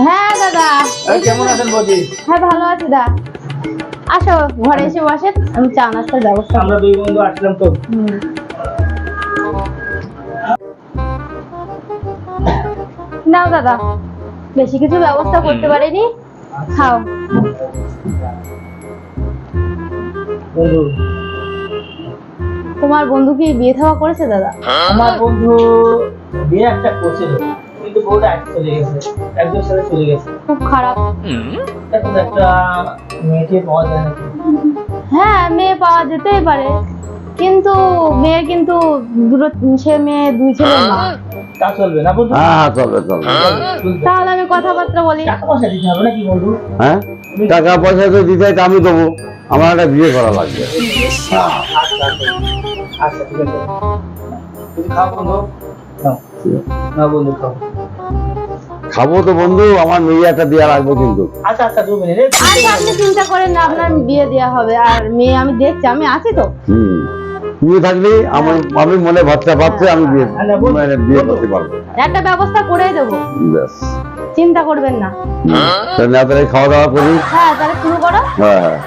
হ্যাঁ দাদা। কেমন আছেন বৌদি? হ্যাঁ ভালো আছি দা। আসো ঘরে এসে বসেন, আমি চা নাস্তার ব্যবস্থা আমরা দুই বন্ধু আসলাম তো। নাও দাদা, বেশি কিছু ব্যবস্থা করতে পারিনি, খাও। বন্ধু, তোমার বন্ধু কি বিয়ে থাওয়া করেছে দাদা? আমার বন্ধু বিয়ে একটা করছিল, কিন্তু বউটা আজ চলে গেছে, একজন সাথে চলে গেছে। খুব খারাপ। এখন একটা মেয়েকে পাওয়া যায় নাকি? হ্যাঁ মেয়ে পাওয়া যেতেই পারে, কিন্তু মেয়ে কিন্তু সে মেয়ে দুই ছেলের মা। তা চলবে না বন্ধু? হ্যাঁ চলবে চলবে। তাহলে আমি কথাবার্তা বলি। টাকা পয়সা দিতে হবে নাকি বন্ধু? হ্যাঁ টাকা পয়সা তো দিতে হয়, তা আমি দেবো। আমার একটা বিয়ে করা লাগবে। আচ্ছা আচ্ছা ঠিক আছে, তুমি খাও বন্ধু। নাও না বন্ধু খাও। খাবো তো বন্ধু, আমার মেয়ে একটা দেওয়া লাগবে কিন্তু। আচ্ছা আচ্ছা 2 মিনিট। আচ্ছা আপনি চিন্তা করেন না, আপনার বিয়ে দেওয়া হবে। আর মেয়ে আমি দেখছি, আমি আছি তো। বিয়ে থাকলে আমি মনে ভাবতে ভাবতে আমি বিয়ে করতে পারবো। একটা ব্যবস্থা করে দেবো, ব্যাস, চিন্তা করবেন না। তাহলে খাওয়া দাওয়া করি। হ্যাঁ তাহলে শুরু করো। হ্যাঁ হ্যাঁ।